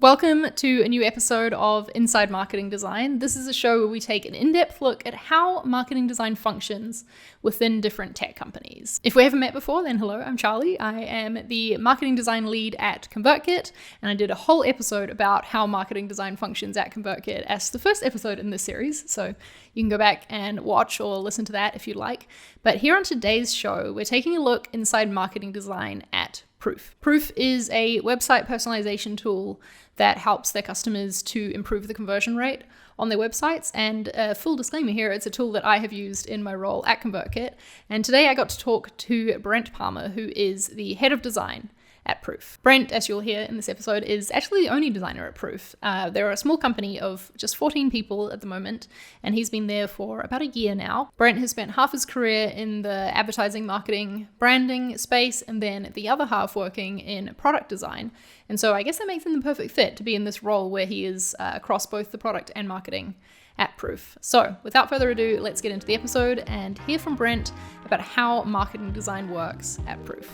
Welcome to a new episode of Inside Marketing Design. This is a show where we take an in-depth look at how marketing design functions within different tech companies. If we haven't met before, then hello, I'm Charlie. I am the marketing design lead at ConvertKit, and I did a whole episode about how marketing design functions at ConvertKit as the first episode in this series, so you can go back and watch or listen to that if you'd like. But here on today's show, we're taking a look inside marketing design at Proof. Proof is a website personalization tool that helps their customers to improve the conversion rate on their websites. And full disclaimer here, it's a tool that I have used in my role at ConvertKit. And today I got to talk to Brent Palmer, who is the head of design at Proof. Brent, as you'll hear in this episode, is actually the only designer at Proof. They're a small company of just 14 people at the moment, and he's been there for about a year now. Brent has spent half his career in the advertising, marketing, branding space, and then the other half working in product design. And so I guess that makes him the perfect fit to be in this role where he is across both the product and marketing at Proof. So without further ado, let's get into the episode and hear from Brent about how marketing design works at Proof.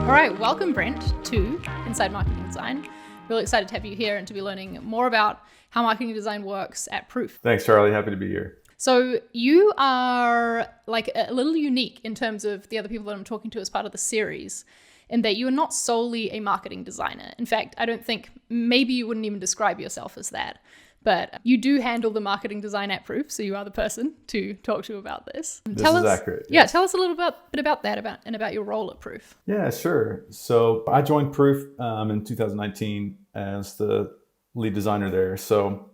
All right, welcome Brent to Inside Marketing Design. Really excited to have you here and to be learning more about how marketing design works at Proof. Thanks, Charlie. Happy to be here. So you are like a little unique in terms of the other people that I'm talking to as part of the series, in that you are not solely a marketing designer. In fact, I don't think, maybe you wouldn't even describe yourself as that, but you do handle the marketing design at Proof, so you are the person to talk to about this. This is accurate. Yeah, tell us a little bit about that and about your role at Proof. Yeah, sure. So I joined Proof in 2019 as the lead designer there. So,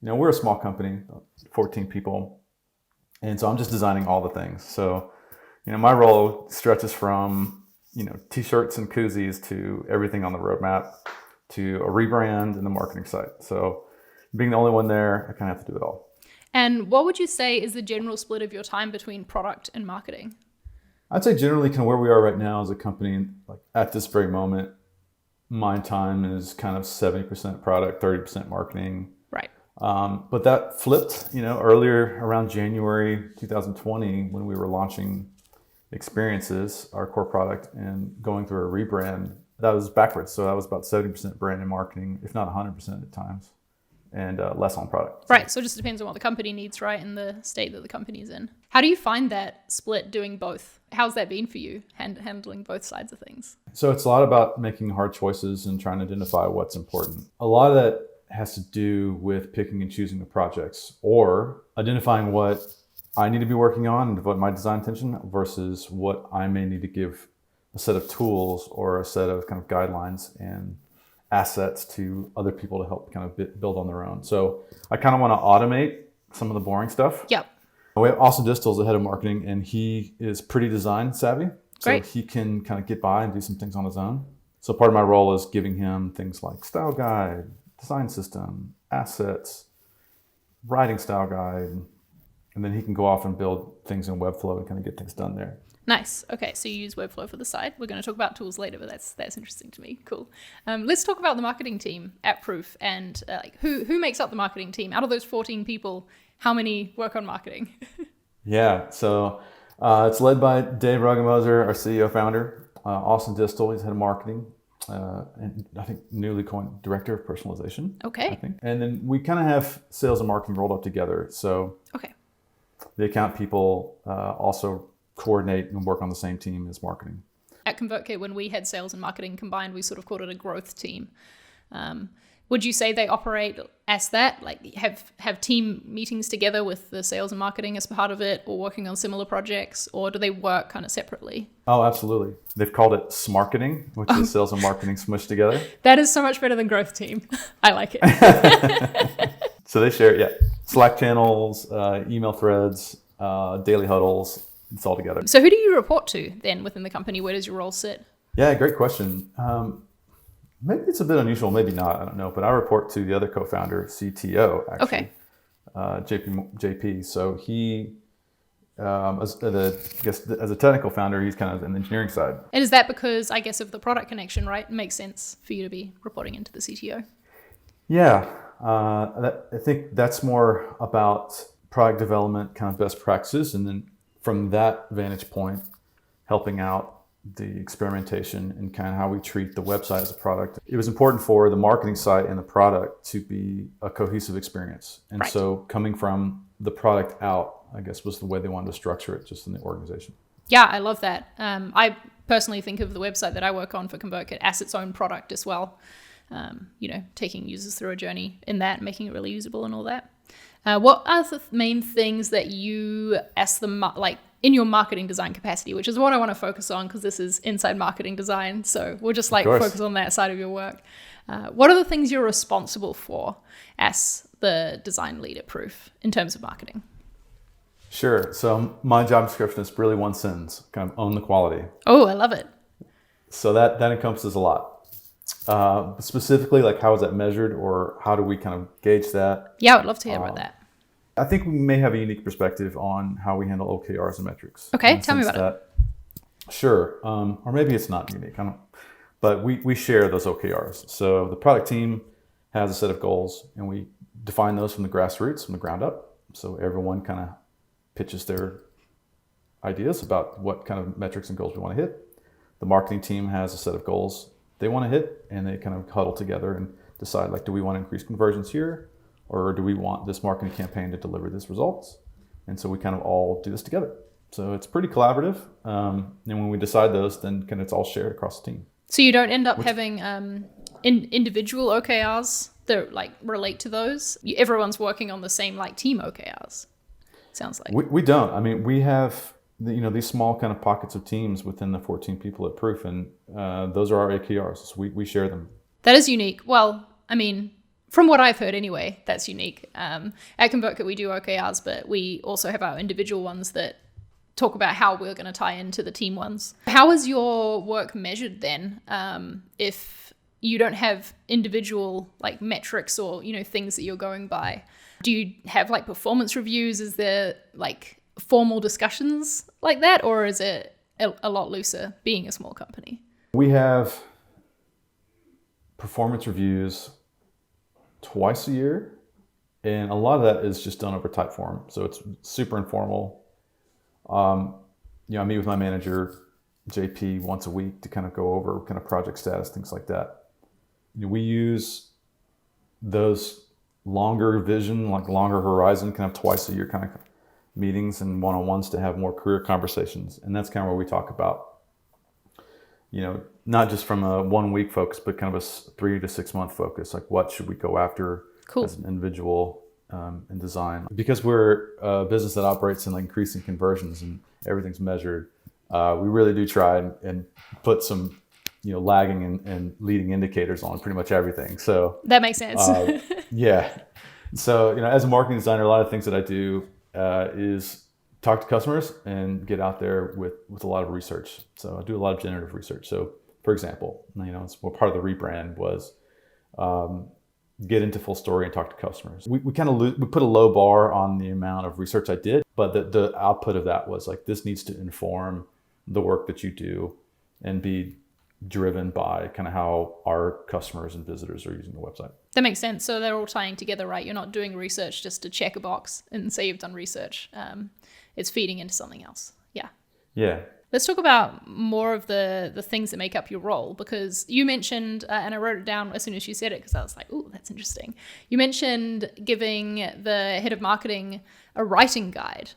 we're a small company, 14 people. And so I'm just designing all the things. So, my role stretches from, t-shirts and koozies to everything on the roadmap to a rebrand and the marketing site. So being the only one there, I kind of have to do it all. And what would you say is the general split of your time between product and marketing? I'd say generally kind of where we are right now as a company, like at this very moment, my time is kind of 70% product, 30% marketing. Right. But that flipped, earlier around January 2020 when we were launching Experiences, our core product, and going through a rebrand. That was backwards. So that was about 70% brand and marketing, if not 100% at times, and less on product. Right. So it just depends on what the company needs, right, and the state that the company's in. How do you find that split doing both? How's that been for you, handling both sides of things? So it's a lot about making hard choices and trying to identify what's important. A lot of that has to do with picking and choosing the projects or identifying what I need to be working on and devote my design attention versus what I may need to give a set of tools or a set of kind of guidelines and assets to other people to help kind of build on their own. So I kind of want to automate some of the boring stuff. Yep. We have Austin Distal as the head of marketing, and he is pretty design savvy. So Great. He can kind of get by and do some things on his own. So part of my role is giving him things like style guide, design system, assets, writing style guide, and then he can go off and build things in Webflow and kind of get things done there. Nice. Okay, so you use Webflow for the site. We're going to talk about tools later, but that's interesting to me. Cool. Let's talk about the marketing team at Proof and who makes up the marketing team. Out of those 14 people, how many work on marketing? Yeah, so it's led by Dave Rugemoser, our CEO founder. Austin Distal, he's head of marketing. And I think newly coined director of personalization. Okay. I think. And then we kind of have sales and marketing rolled up together. So okay. The account people also coordinate and work on the same team as marketing. At ConvertKit, when we had sales and marketing combined, we sort of called it a growth team. Would you say they operate as that? Like have team meetings together with the sales and marketing as part of it, or working on similar projects, or do they work kind of separately? Oh, absolutely. They've called it smarketing, which is sales and marketing smushed together. That is so much better than growth team. I like it. So they share, Slack channels, email threads, daily huddles. It's all together. So who do you report to then within the company? Where does your role sit? Yeah, great question. Maybe it's a bit unusual, maybe not, I don't know. But I report to the other co-founder, CTO, actually. Okay. JP. So he, as a technical founder, he's kind of on the engineering side. And is that because, I guess, of the product connection, right? It makes sense for you to be reporting into the CTO. Yeah. I think that's more about product development kind of best practices, and then from that vantage point, helping out the experimentation and kind of how we treat the website as a product. It was important for the marketing side and the product to be a cohesive experience. And Right. so coming from the product out, I guess, was the way they wanted to structure it just in the organization. Yeah, I love that. I personally think of the website that I work on for ConvertKit as its own product as well. Taking users through a journey in that, making it really usable and all that. What are the main things that you, as in your marketing design capacity, which is what I want to focus on because this is inside marketing design. So we'll just focus on that side of your work. What are the things you're responsible for as the design lead at Proof in terms of marketing? Sure. So my job description is really one sentence, kind of own the quality. Oh, I love it. So that encompasses a lot. Specifically, like how is that measured or how do we kind of gauge that? Yeah, I would love to hear about that. I think we may have a unique perspective on how we handle OKRs and metrics. Okay, tell me about it. Sure. Or maybe it's not unique. But we share those OKRs. So the product team has a set of goals and we define those from the grassroots, from the ground up. So everyone kind of pitches their ideas about what kind of metrics and goals we want to hit. The marketing team has a set of goals they want to hit and they kind of huddle together and decide, like, do we want to increase conversions here? Or do we want this marketing campaign to deliver these results? And so we kind of all do this together. So it's pretty collaborative. And when we decide those, then kind of it's all shared across the team. So you don't end up having individual OKRs that relate to those? Everyone's working on the same team OKRs, sounds like. We don't. I mean, we have these small kind of pockets of teams within the 14 people at Proof, and those are our OKRs. So we share them. That is unique. Well, I mean, from what I've heard anyway, that's unique. At ConvertKit, we do OKRs, but we also have our individual ones that talk about how we're going to tie into the team ones. How is your work measured then if you don't have individual metrics or things that you're going by? Do you have performance reviews? Is there formal discussions like that, or is it a lot looser being a small company? We have performance reviews twice a year, and a lot of that is just done over Typeform, so it's super informal. I meet with my manager JP once a week to kind of go over kind of project status, things like that. We use those longer vision, longer horizon, kind of twice a year kind of meetings and one-on-ones to have more career conversations, and that's kind of where we talk about, not just from a 1 week focus, but kind of a 3 to 6 month focus. Like, what should we go after as an individual in design? Because we're a business that operates in increasing conversions and everything's measured, we really do try and put some, lagging and leading indicators on pretty much everything. So that makes sense. Yeah. So, as a marketing designer, a lot of things that I do is talk to customers and get out there with a lot of research. So I do a lot of generative research. So for example, it's part of the rebrand was get into full story and talk to customers. We put a low bar on the amount of research I did, but the output of that was this needs to inform the work that you do and be driven by kind of how our customers and visitors are using the website. That makes sense. So they're all tying together, right? You're not doing research just to check a box and say you've done research. It's feeding into something else. Yeah. Yeah. Let's talk about more of the things that make up your role, because you mentioned, and I wrote it down as soon as you said it, because I was like, oh, that's interesting. You mentioned giving the head of marketing a writing guide.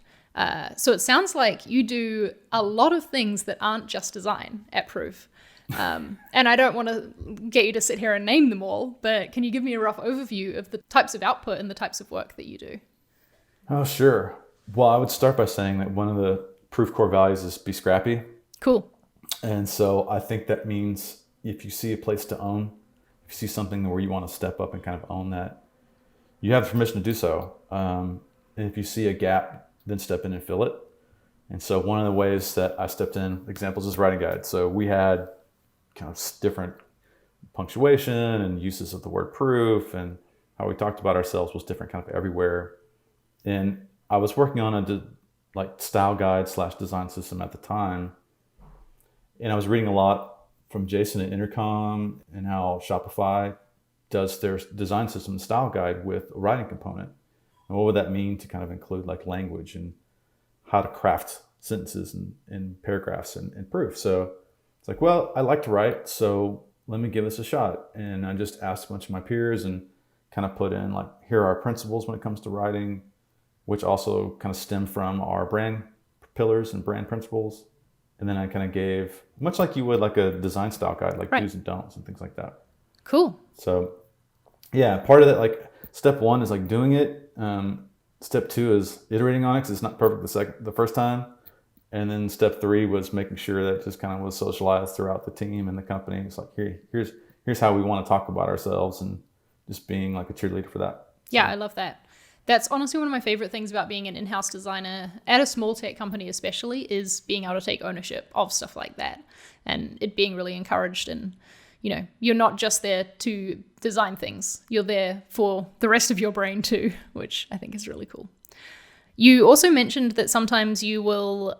So it sounds like you do a lot of things that aren't just design at Proof. And I don't want to get you to sit here and name them all, but can you give me a rough overview of the types of output and the types of work that you do? Oh, sure. Well, I would start by saying that one of the Proof core values is be scrappy. Cool. And so I think that means if you see a place to own, if you see something where you want to step up and kind of own that, you have permission to do so. And if you see a gap, then step in and fill it. And so one of the ways that I stepped in, examples is writing guide. So we had kind of different punctuation and uses of the word proof, and how we talked about ourselves was different kind of everywhere. And I was working on a style guide / design system at the time. And I was reading a lot from Jason at Intercom and how Shopify does their design system style guide with a writing component. And And what would that mean to kind of include like language and how to craft sentences and paragraphs and proof. So it's like, well, I like to write, so let me give this a shot. And I just asked a bunch of my peers and kind of put in like, here are our principles when it comes to writing, which also kind of stem from our brand pillars and brand principles. And then I kind of gave, much like you would like a design style guide, like do's and don'ts and things like that. Cool. So yeah, part of that, like step one is like doing it. Step two is iterating on it because it's not perfect the first time. And then step three was making sure that it just kind of was socialized throughout the team and the company. It's like, here's how we want to talk about ourselves, and just being like a cheerleader for that. Yeah, I love that. That's honestly one of my favorite things about being an in-house designer at a small tech company, especially, is being able to take ownership of stuff like that and it being really encouraged. And, you know, you're not just there to design things, you're there for the rest of your brain too, which I think is really cool. You also mentioned that sometimes you will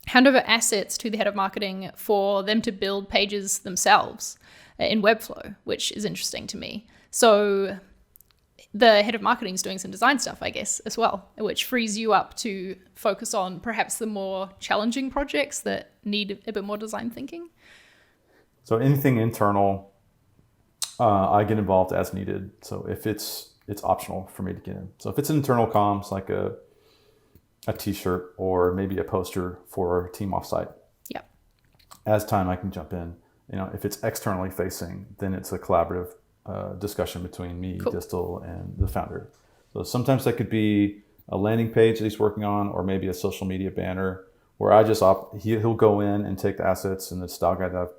hand over assets to the head of marketing for them to build pages themselves in Webflow, which is interesting to me. So the head of marketing is doing some design stuff, I guess, as well, which frees you up to focus on perhaps the more challenging projects that need a bit more design thinking. So anything internal, I get involved as needed. So if it's optional for me to get in. So if it's internal comms, like a t-shirt or maybe a poster for a team offsite. Yeah. As time I can jump in. You know, if it's externally facing, then it's a collaborative discussion between me, cool. Distal, and the founder. So sometimes that could be a landing page that he's working on, or maybe a social media banner where I just he'll go in and take the assets and the style guide that I've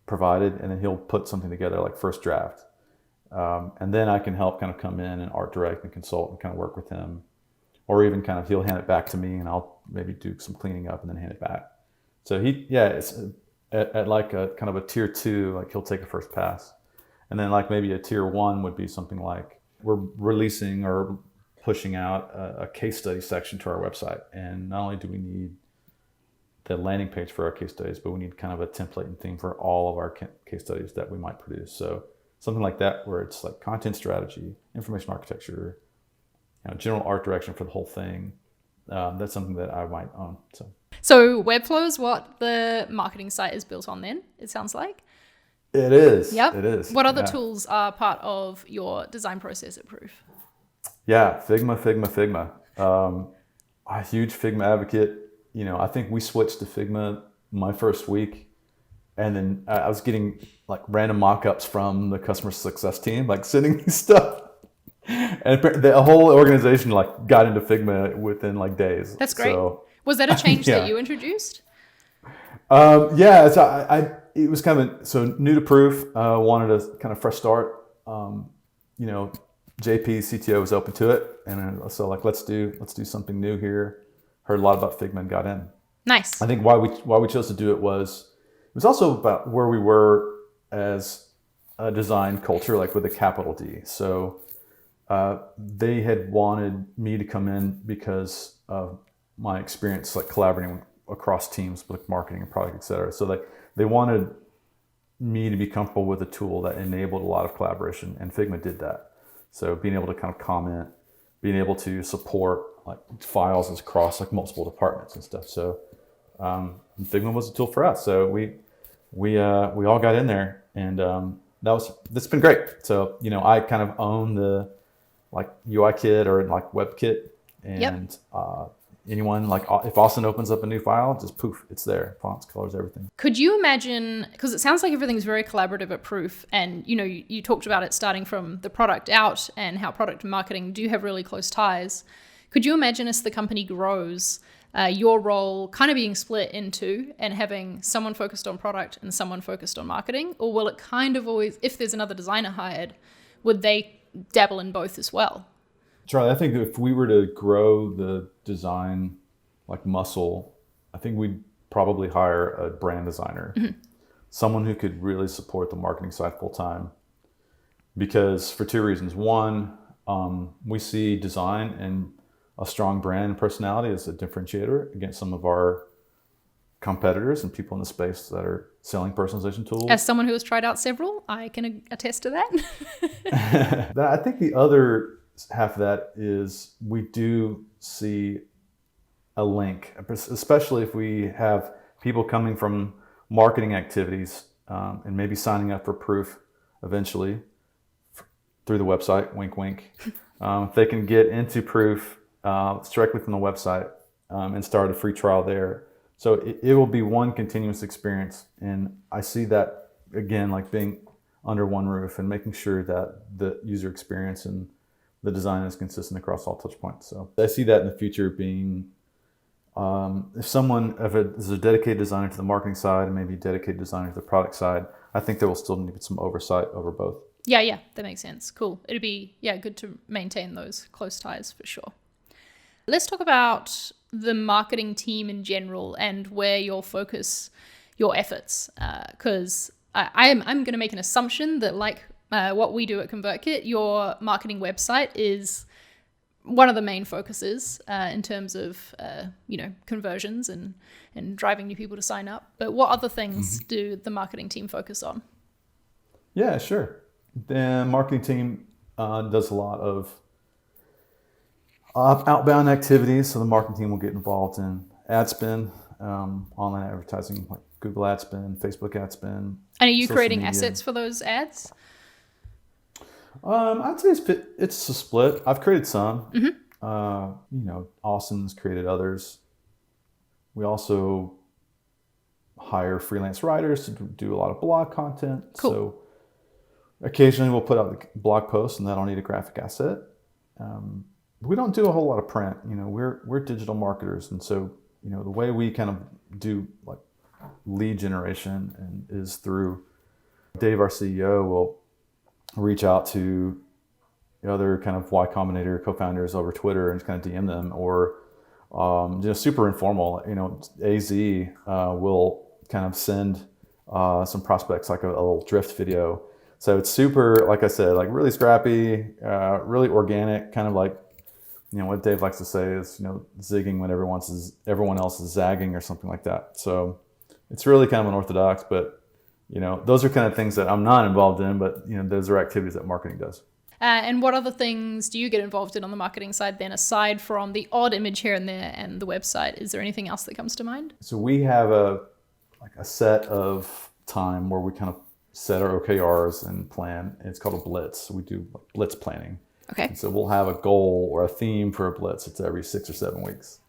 provided, and then he'll put something together like first draft. And then I can help kind of come in and art direct and consult and kind of work with him. Or even kind of he'll hand it back to me and I'll maybe do some cleaning up and then hand it back. So it's at like a kind of a tier 2, like he'll take a first pass. And then like maybe a tier 1 would be something like we're releasing or pushing out a case study section to our website. And not only do we need the landing page for our case studies, but we need kind of a template and theme for all of our case studies that we might produce. So something like that where it's like content strategy, information architecture, general art direction for the whole thing. That's something that I might own. So Webflow is what the marketing site is built on then, it sounds like? It is. Yep. It is. What other tools are part of your design process at Proof? Yeah, Figma. I'm a huge Figma advocate. I think we switched to Figma my first week, and then I was getting like random mock-ups from the customer success team, like sending me stuff. And the whole organization like got into Figma within like days. That's great. So, was that a change that you introduced? Yeah, so it was kind of so new to Proof. Wanted a kind of fresh start. JP CTO was open to it, and so like let's do something new here. Heard a lot about Figma and got in. Nice. I think why we chose to do it was also about where we were as a design culture, like with a capital D. So. They had wanted me to come in because of my experience, like collaborating across teams with marketing and product, et cetera. So like they wanted me to be comfortable with a tool that enabled a lot of collaboration, and Figma did that. So being able to kind of comment, being able to support like files across like multiple departments and stuff. So Figma was a tool for us. So we all got in there, and that's been great. So I kind of own the like UI kit or like web kit, and anyone like if Austin opens up a new file, just poof, it's there, fonts, colors, everything. Could you imagine, because it sounds like everything's very collaborative at Proof, and you talked about it starting from the product out and how product and marketing do have really close ties. Could you imagine as the company grows, your role kind of being split in two and having someone focused on product and someone focused on marketing? Or will it kind of always, if there's another designer hired, would they dabble in both as well? Charlie, I think if we were to grow the design like muscle, I think we'd probably hire a brand designer, someone who could really support the marketing side full time. Because for two reasons. One, we see design and a strong brand personality as a differentiator against some of our competitors and people in the space that are selling personalization tools. As someone who has tried out several, I can attest to that. I think the other half of that is we do see a link, especially if we have people coming from marketing activities and maybe signing up for proof eventually through the website, wink, wink. If they can get into proof directly from the website and start a free trial there. So it will be one continuous experience. And I see that, again, like being under one roof and making sure that the user experience and the design is consistent across all touch points. So I see that in the future being, if it is a dedicated designer to the marketing side and maybe a dedicated designer to the product side, I think there will still need some oversight over both. Yeah, that makes sense. Cool. It'd be, good to maintain those close ties for sure. Let's talk about the marketing team in general and where you'll focus your efforts. Because I'm going to make an assumption that like what we do at ConvertKit, your marketing website is one of the main focuses in terms of, conversions and driving new people to sign up. But what other things do the marketing team focus on? Yeah, sure. The marketing team does a lot of outbound activities. So the marketing team will get involved in ad spend, online advertising, like Google ad spend, Facebook ad spend. And are you creating assets for those ads? I'd say it's a split. I've created some. Austin's created others. We also hire freelance writers to do a lot of blog content. Cool. So occasionally we'll put out a blog post and that'll need a graphic asset. We don't do a whole lot of print. We're digital marketers, and so the way we kind of do like lead generation is through Dave, our CEO, will reach out to the other kind of Y Combinator co-founders over Twitter and just kind of DM them, or super informal. AZ will kind of send some prospects like a little drift video. So it's super, like I said, like really scrappy, really organic, kind of like, what Dave likes to say is, zigging when everyone else is zagging or something like that. So it's really kind of unorthodox, but, those are kind of things that I'm not involved in, but, those are activities that marketing does. And what other things do you get involved in on the marketing side then, aside from the odd image here and there and the website? Is there anything else that comes to mind? So we have a set of time where we kind of set our OKRs and plan. It's called a blitz. We do blitz planning. Okay. And so we'll have a goal or a theme for a blitz. It's every 6 or 7 weeks.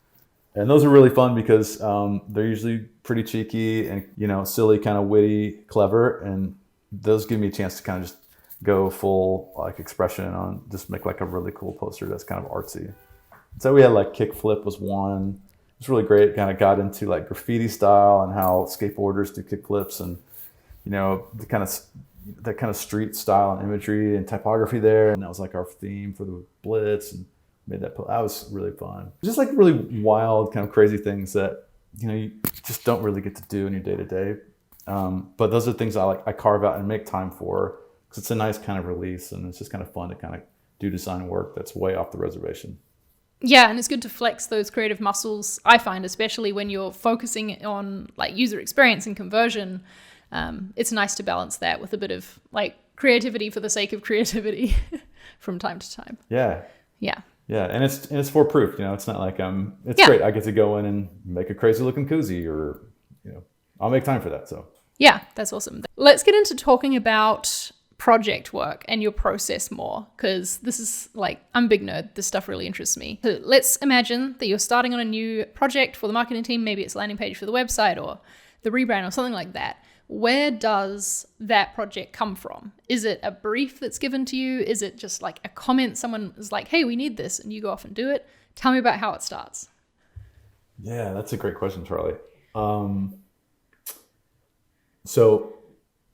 And those are really fun because they're usually pretty cheeky and, silly, kind of witty, clever. And those give me a chance to kind of just go full like expression on, just make like a really cool poster that's kind of artsy. So we had like kickflip was one. It's really great. Kind of got into like graffiti style and how skateboarders do kickflips and, the kind of street style and imagery and typography there. And that was like our theme for the blitz, and made that was really fun. Just like really wild, kind of crazy things that, you just don't really get to do in your day to day. But those are things I carve out and make time for, because it's a nice kind of release, and it's just kind of fun to kind of do design work that's way off the reservation. Yeah, and it's good to flex those creative muscles, I find, especially when you're focusing on like user experience and conversion. It's nice to balance that with a bit of like creativity for the sake of creativity from time to time. Yeah. Yeah, and it's for proof. It's not like it's great. I get to go in and make a crazy looking koozie, or I'll make time for that. So yeah, that's awesome. Let's get into talking about project work and your process more, because this is like, I'm a big nerd. This stuff really interests me. So let's imagine that you're starting on a new project for the marketing team. Maybe it's a landing page for the website or the rebrand or something like that. Where does that project come from? Is it a brief that's given to you? Is it just like a comment? Someone is like, hey, we need this, and you go off and do it. Tell me about how it starts. Yeah, that's a great question, Charlie. So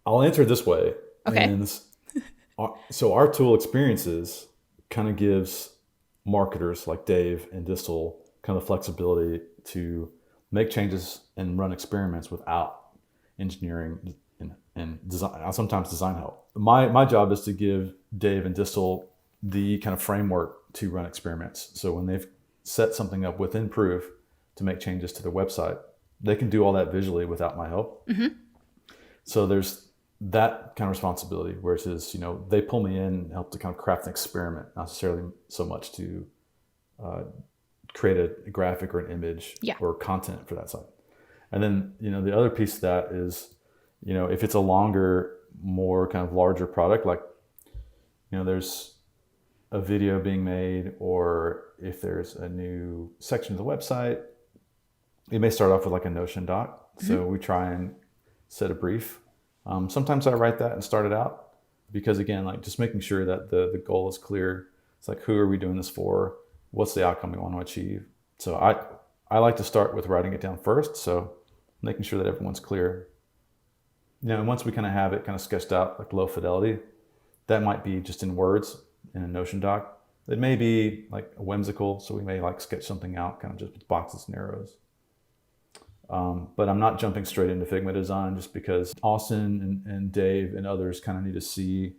I'll answer it this way. Okay. And so our tool Experiences kind of gives marketers like Dave and Distal kind of flexibility to make changes and run experiments without engineering and design, sometimes design help. My job is to give Dave and Distal the kind of framework to run experiments. So when they've set something up within Proof to make changes to their website, they can do all that visually without my help. Mm-hmm. So there's that kind of responsibility, whereas, they pull me in and help to kind of craft an experiment, not necessarily so much to create a graphic or an image or content for that site. And then, the other piece of that is, if it's a longer, more kind of larger product, like, there's a video being made, or if there's a new section of the website, it may start off with like a Notion doc. So we try and set a brief. Sometimes I write that and start it out, because again, like just making sure that the goal is clear. It's like, who are we doing this for? What's the outcome we want to achieve? So I like to start with writing it down first. So making sure that everyone's clear. And once we kind of have it kind of sketched out, like low fidelity, that might be just in words in a Notion doc. It may be like a whimsical, so we may like sketch something out kind of just with boxes and arrows. But I'm not jumping straight into Figma design, just because Austin and Dave and others kind of need to see.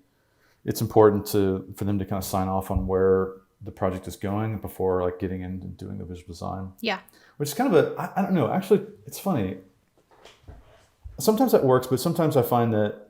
It's important for them to kind of sign off on where the project is going before like getting in and doing the visual design. Yeah. Which is kind of I don't know, actually it's funny. Sometimes that works, but sometimes I find that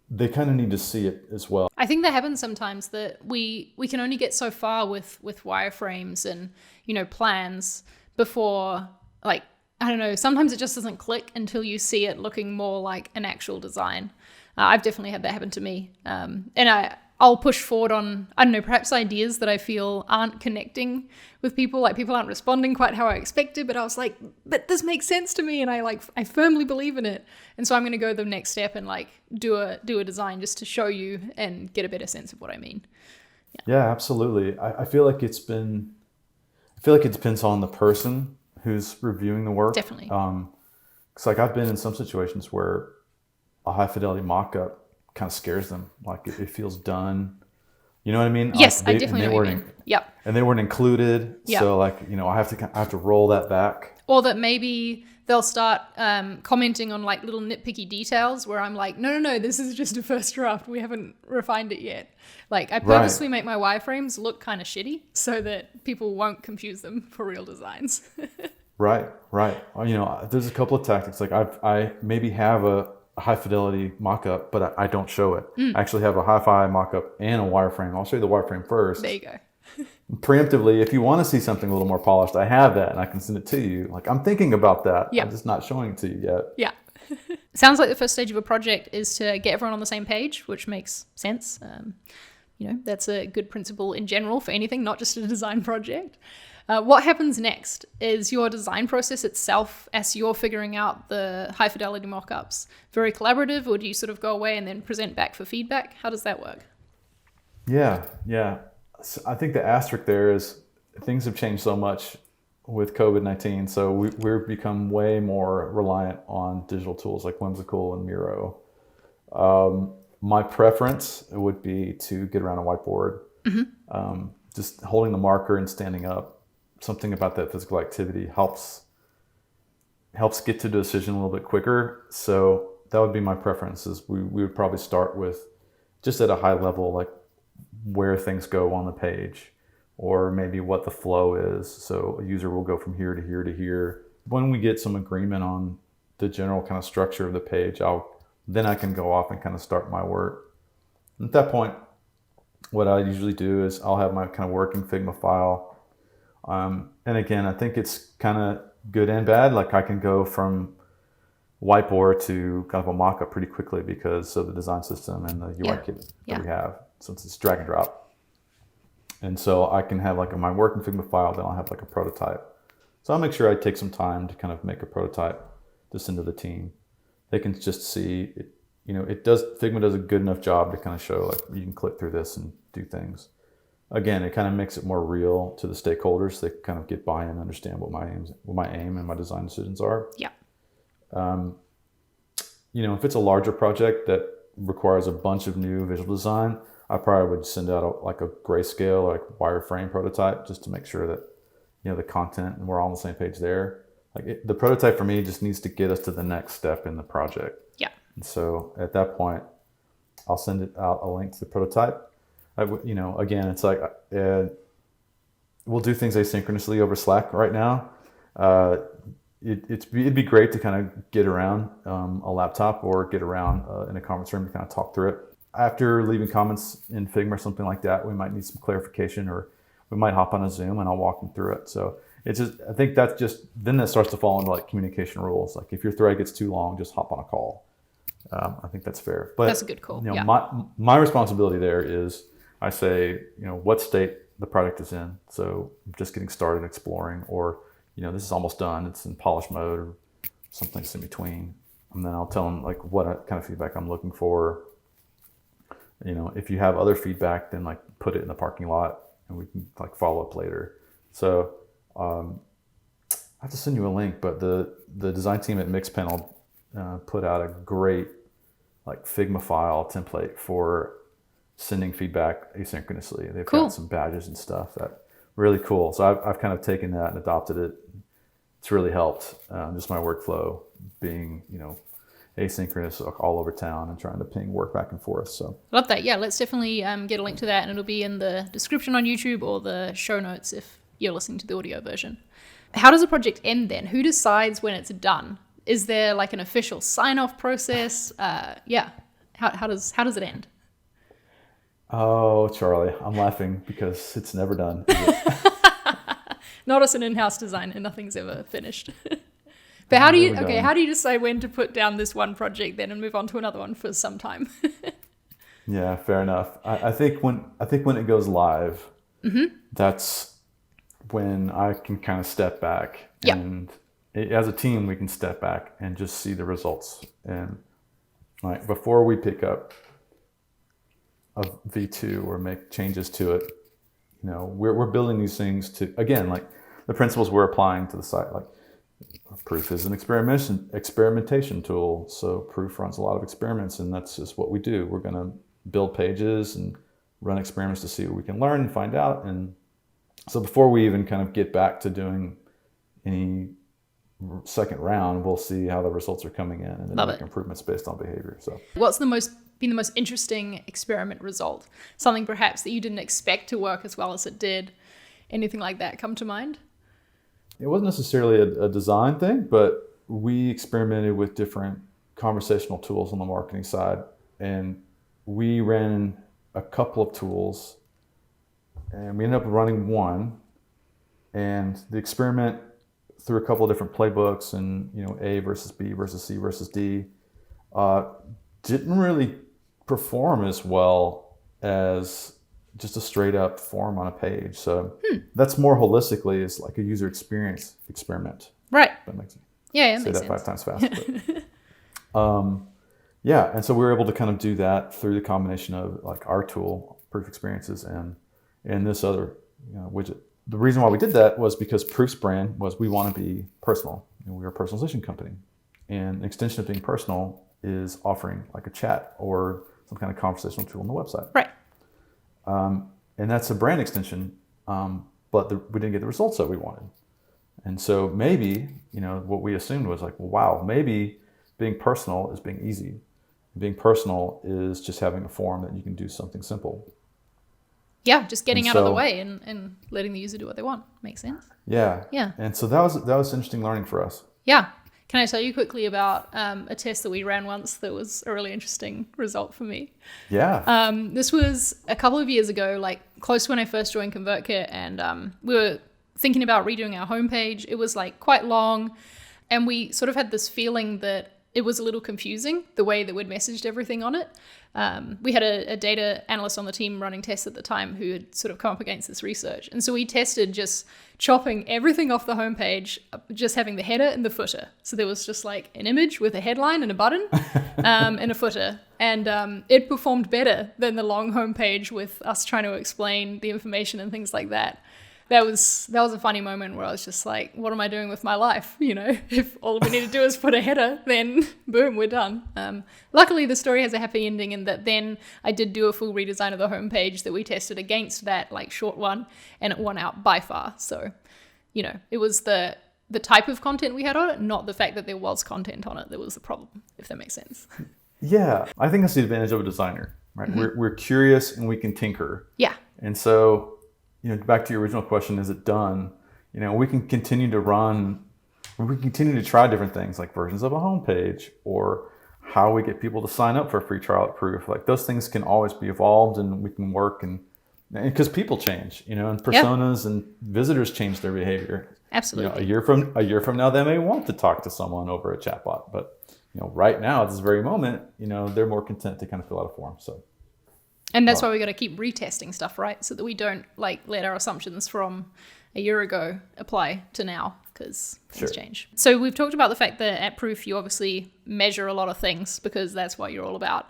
they kind of need to see it as well. I think that happens sometimes, that we can only get so far with wireframes and, plans before, like, I don't know, sometimes it just doesn't click until you see it looking more like an actual design. I've definitely had that happen to me. And I'll push forward on, I don't know, perhaps ideas that I feel aren't connecting with people. Like people aren't responding quite how I expected, but I was like, but this makes sense to me. And I firmly believe in it. And so I'm going to go the next step and like do a design just to show you and get a better sense of what I mean. Yeah, absolutely. I feel like it depends on the person who's reviewing the work. Definitely. Because like I've been in some situations where a high fidelity mock-up kind of scares them. Like it feels done. You know what I mean? Yes, like I definitely know what you mean. Yep. And they weren't included. Yep. So like, I have to roll that back. Or that maybe they'll start commenting on like little nitpicky details where I'm like, no, this is just a first draft. We haven't refined it yet. Like I purposely make my wireframes look kind of shitty so that people won't confuse them for real designs. Right. There's a couple of tactics. Like I maybe have a high fidelity mock-up, but I don't show it. I actually have a hi-fi mock-up and a wireframe. I'll show you the wireframe first. There you go. Preemptively, if you want to see something a little more polished, I have that and I can send it to you. Like I'm thinking about that. Yep. I'm just not showing it to you yet. Yeah. Sounds like the first stage of a project is to get everyone on the same page, which makes sense. That's a good principle in general for anything, not just a design project. What happens next? Is your design process itself, as you're figuring out the high fidelity mockups, very collaborative, or do you sort of go away and then present back for feedback? How does that work? Yeah. So I think the asterisk there is things have changed so much with COVID-19. So we've become way more reliant on digital tools like Whimsical and Miro. My preference would be to get around a whiteboard, just holding the marker and standing up. Something about that physical activity helps get to the decision a little bit quicker. So that would be my preference. Is we would probably start with just at a high level, like where things go on the page, or maybe what the flow is. So a user will go from here to here to here. When we get some agreement on the general kind of structure of the page, then I can go off and kind of start my work. And at that point, what I usually do is I'll have my kind of working Figma file. And again, I think it's kind of good and bad. Like I can go from whiteboard to kind of a mock-up pretty quickly because of the design system and the UI kit that we have, since it's drag and drop. And so I can have like my working Figma file, then I'll have like a prototype. So I'll make sure I take some time to kind of make a prototype to send to the team. They can just see it, Figma does a good enough job to kind of show like you can click through this and do things. Again, it kind of makes it more real to the stakeholders. They kind of get buy-in, understand what my aim and my design decisions are. Yeah. If it's a larger project that requires a bunch of new visual design, I probably would send out a grayscale, like wireframe prototype, just to make sure that the content and we're all on the same page there. The prototype for me just needs to get us to the next step in the project. Yeah. And so at that point, I'll send it out a link to the prototype. Again, it's like we'll do things asynchronously over Slack right now. it'd be great to kind of get around a laptop or get around in a conference room to kind of talk through it. After leaving comments in Figma or something like that, we might need some clarification, or we might hop on a Zoom and I'll walk them through it. So it's just, I think that's just, then that starts to fall into like communication rules. Like if your thread gets too long, just hop on a call. I think that's fair. But that's a good call. My responsibility there is I say, what state the product is in. So just getting started exploring, or, this is almost done. It's in polish mode or something in between. And then I'll tell them like what kind of feedback I'm looking for. If you have other feedback, then like put it in the parking lot and we can like follow up later. So I have to send you a link, but the design team at Mixpanel put out a great like Figma file template for sending feedback asynchronously. They've got some badges and stuff that really cool. So I've kind of taken that and adopted it. It's really helped just my workflow being, asynchronous all over town and trying to ping work back and forth. So love that. Yeah, let's definitely get a link to that, and it'll be in the description on YouTube or the show notes if you're listening to the audio version. How does a project end then? Who decides when it's done? Is there like an official sign-off process? How does it end? Oh, Charlie, I'm laughing because it's never done. Not as an in-house designer, nothing's ever finished. But how do you decide when to put down this one project then and move on to another one for some time? Yeah, fair enough. I think when it goes live, that's when I can kind of step back, and as a team we can step back and just see the results. And like before we pick up a V2 or make changes to it, we're building these things to, again, like the principles we're applying to the site. Like Proof is an experimentation tool, so Proof runs a lot of experiments, and that's just what we do. We're going to build pages and run experiments to see what we can learn and find out. And so before we even kind of get back to doing any second round, we'll see how the results are coming in and then make improvements based on behavior. So what's been the most interesting experiment result? Something perhaps that you didn't expect to work as well as it did? Anything like that come to mind? It wasn't necessarily a design thing, but we experimented with different conversational tools on the marketing side, and we ran a couple of tools, and we ended up running one, and the experiment through a couple of different playbooks and A versus B versus C versus D didn't really perform as well as just a straight up form on a page. So that's more holistically is like a user experience experiment. Right. That makes sense. Yeah, say makes that sense. 5 times fast. And so we were able to kind of do that through the combination of like our tool, Proof Experiences, and this other widget. The reason why we did that was because Proof's brand was we want to be personal, and we're a personalization company. And an extension of being personal is offering like a chat or some kind of conversational tool on the website. Right. And that's a brand extension, but we didn't get the results that we wanted. And so maybe, what we assumed was like, well, wow, maybe being personal is being easy. Being personal is just having a form that you can do something simple. Yeah, just getting out of the way and letting the user do what they want. Makes sense. Yeah. Yeah. And so that was interesting learning for us. Yeah. Can I tell you quickly about a test that we ran once that was a really interesting result for me? Yeah. This was a couple of years ago, like close to when I first joined ConvertKit, and we were thinking about redoing our homepage. It was like quite long, and we sort of had this feeling that it was a little confusing, the way that we'd messaged everything on it. We had a data analyst on the team running tests at the time who had sort of come up against this research. And so we tested just chopping everything off the homepage, just having the header and the footer. So there was just like an image with a headline and a button and a footer. And it performed better than the long homepage with us trying to explain the information and things like that. That was a funny moment where I was just like, what am I doing with my life? If all we need to do is put a header, then boom, we're done. Luckily, the story has a happy ending in that then I did do a full redesign of the homepage that we tested against that like short one, and it won out by far. So, it was the type of content we had on it, not the fact that there was content on it that was the problem, if that makes sense. Yeah, I think that's the advantage of a designer, right? Mm-hmm. We're curious and we can tinker. Yeah. And so, back to your original question, is it done? We can continue to run we continue to try different things like versions of a homepage or how we get people to sign up for a free trial at Proof. Like those things can always be evolved and we can work and because people change, you know, and personas and visitors change their behavior. Absolutely. You know, a year from now, they may want to talk to someone over a chatbot, but you know, right now at this very moment, you know, they're more content to kind of fill out a form. So, and that's why we got to keep retesting stuff, right? So that we don't like let our assumptions from a year ago apply to now because things change. So we've talked about the fact that at Proof, you obviously measure a lot of things because that's what you're all about.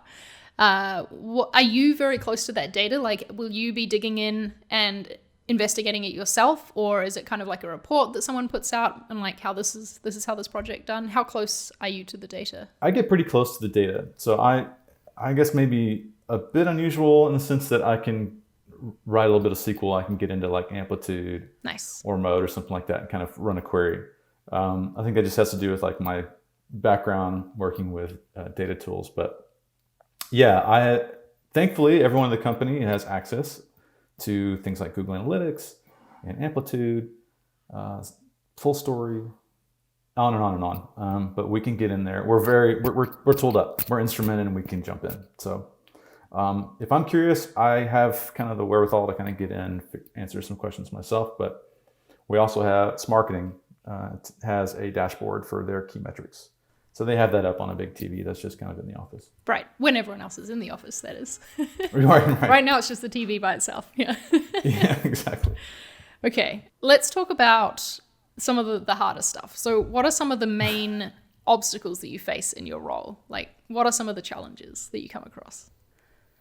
Are you very close to that data? Like, will you be digging in and investigating it yourself, or is it kind of like a report that someone puts out and like how this is how this project done? How close are you to the data? I get pretty close to the data. So I guess maybe a bit unusual in the sense that I can write a little bit of SQL. I can get into like amplitude or mode or something like that and kind of run a query. I think that just has to do with like my background working with data tools. But yeah, thankfully everyone in the company has access to things like Google Analytics and amplitude, full story, on and on and on. But we can get in there. We're tooled up. We're instrumented and we can jump in. So if I'm curious, I have kind of the wherewithal to kind of get in, answer some questions myself. But we also have Smarketing has a dashboard for their key metrics. So they have that up on a big TV that's just kind of in the office. Right. When everyone else is in the office, that is. Right. Right now it's just the TV by itself. Yeah. Yeah, exactly. Okay. Let's talk about some of the harder stuff. So what are some of the main obstacles that you face in your role? Like, what are some of the challenges that you come across?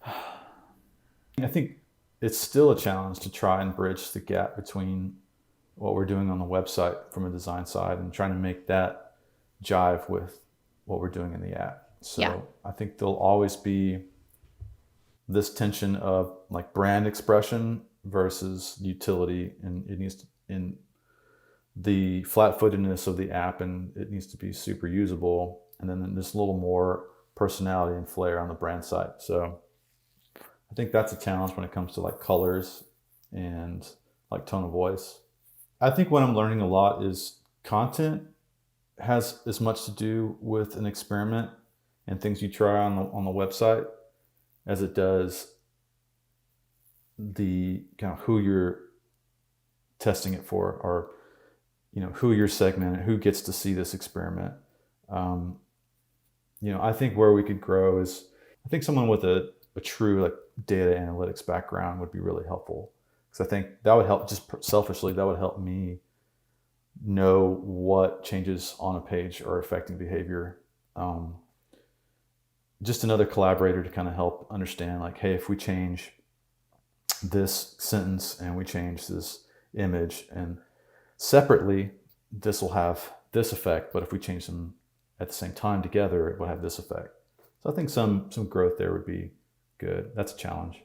I think it's still a challenge to try and bridge the gap between what we're doing on the website from a design side and trying to make that jive with what we're doing in the app. So I think there'll always be this tension of like brand expression versus utility, and it needs to, in the flat-footedness of the app, and it needs to be super usable, and then there's a little more personality and flair on the brand side. So I think that's a challenge when it comes to like colors and like tone of voice. I think what I'm learning a lot is content has as much to do with an experiment and things you try on the website as it does the kind of who you're testing it for, or you know, who you're segmenting, who gets to see this experiment. You know, I think where we could grow is, I think someone with a true like data analytics background would be really helpful, because I think that would help, just selfishly, that would help me know what changes on a page are affecting behavior. Just another collaborator to kind of help understand like, hey, if we change this sentence and we change this image, and separately, this will have this effect, but if we change them at the same time together, it will have this effect. So I think some growth there would be good. That's a challenge.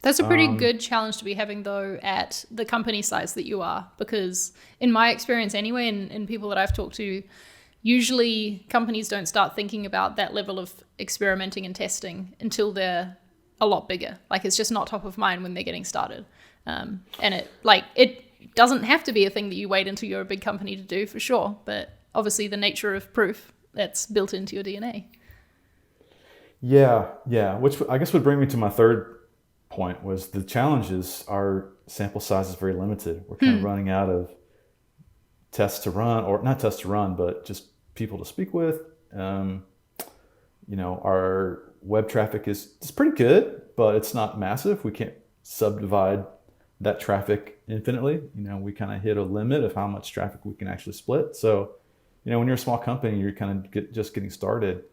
That's a pretty good challenge to be having, though, at the company size that you are, because in my experience anyway, and people that I've talked to, usually companies don't start thinking about that level of experimenting and testing until they're a lot bigger. Like, it's just not top of mind when they're getting started. And it doesn't have to be a thing that you wait until you're a big company to do, for sure. But obviously the nature of Proof, that's built into your DNA. Yeah. Which I guess would bring me to my third point, was the challenges. Our sample size is very limited. We're kind of running out of tests to run, or not tests to run, but just people to speak with. You know, our web traffic is pretty good, but it's not massive. We can't subdivide that traffic infinitely. You know, we kind of hit a limit of how much traffic we can actually split. So, you know, when you're a small company, you're kind of just getting started.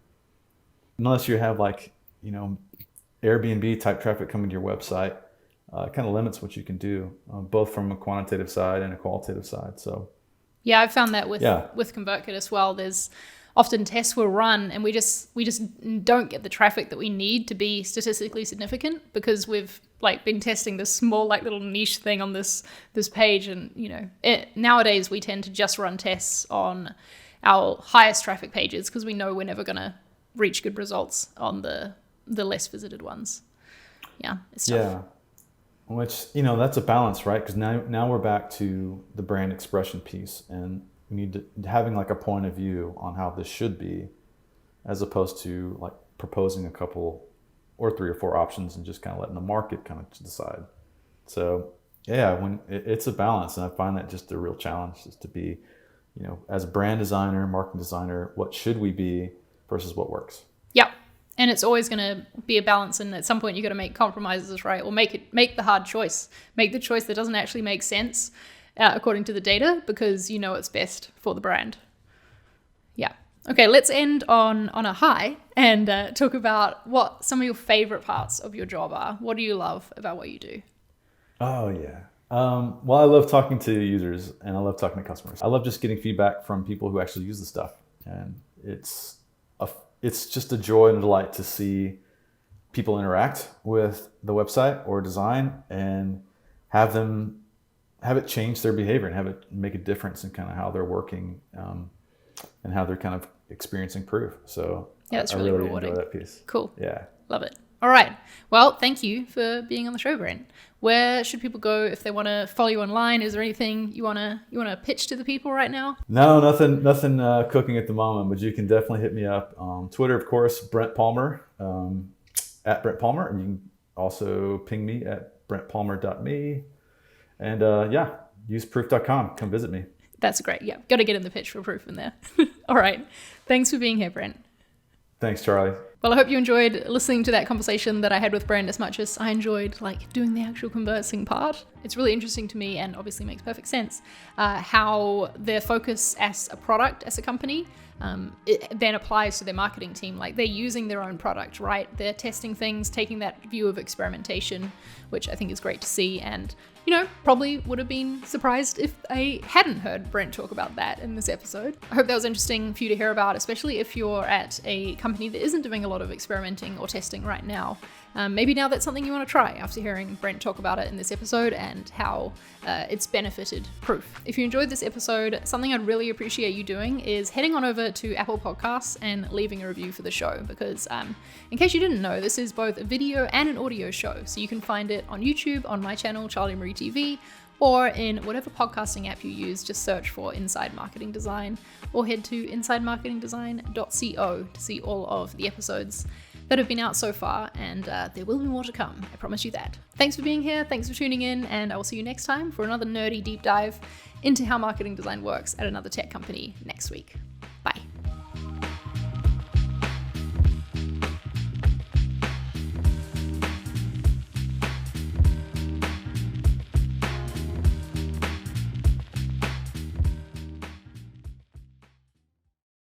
Unless you have like, you know, Airbnb type traffic coming to your website, it kind of limits what you can do, both from a quantitative side and a qualitative side. So, yeah, I've found that with ConvertKit as well. There's often tests will run and we just don't get the traffic that we need to be statistically significant, because we've like been testing this small like little niche thing on this page. And you know, nowadays we tend to just run tests on our highest traffic pages because we know we're never going to reach good results on the less visited ones. Yeah, it's tough. Yeah, which, you know, that's a balance, right? Because now we're back to the brand expression piece, and we need to having like a point of view on how this should be, as opposed to like proposing a couple or 3 or 4 options and just kind of letting the market kind of decide. So yeah, when it's a balance, and I find that just a real challenge is to be, as a brand designer, marketing designer, what should we be versus what works. Yep. And it's always going to be a balance, and at some point you got to make compromises, right? Or make the hard choice. Make the choice that doesn't actually make sense according to the data, because it's best for the brand. Yeah. Okay, let's end on a high and talk about what some of your favorite parts of your job are. What do you love about what you do? Oh, yeah. Well, I love talking to users, and I love talking to customers. I love just getting feedback from people who actually use the stuff. And it's just a joy and a delight to see people interact with the website or design and have it change their behavior and have it make a difference in kind of how they're working and how they're kind of experiencing proof. So yeah, it's really rewarding. Enjoy that piece. Cool. Yeah. Love it. All right. Well, thank you for being on the show, Brent. Where should people go if they want to follow you online? Is there anything you want to pitch to the people right now? No, nothing cooking at the moment, but you can definitely hit me up on Twitter, of course, Brent Palmer, at Brent Palmer, and you can also ping me at brentpalmer.me, and use proof.com. Come visit me. That's great. Yeah, got to get in the pitch for proof in there. All right. Thanks for being here, Brent. Thanks, Charlie. Well, I hope you enjoyed listening to that conversation that I had with Brent as much as I enjoyed doing the actual conversing part. It's really interesting to me, and obviously makes perfect sense, how their focus as a product, as a company, it then applies to their marketing team. They're using their own product, right? They're testing things, taking that view of experimentation, which I think is great to see. And probably would have been surprised if I hadn't heard Brent talk about that in this episode. I hope that was interesting for you to hear about, especially if you're at a company that isn't doing a lot of experimenting or testing right now. Maybe now that's something you want to try after hearing Brent talk about it in this episode and how it's benefited Proof. If you enjoyed this episode, something I'd really appreciate you doing is heading on over to Apple Podcasts and leaving a review for the show, because in case you didn't know, this is both a video and an audio show, so you can find it on YouTube, on my channel, Charlie Marie TV, or in whatever podcasting app you use. Just search for Inside Marketing Design, or head to insidemarketingdesign.co to see all of the episodes that have been out so far, and there will be more to come, I promise you that. Thanks for being here, thanks for tuning in, and I will see you next time for another nerdy deep dive into how marketing design works at another tech company next week.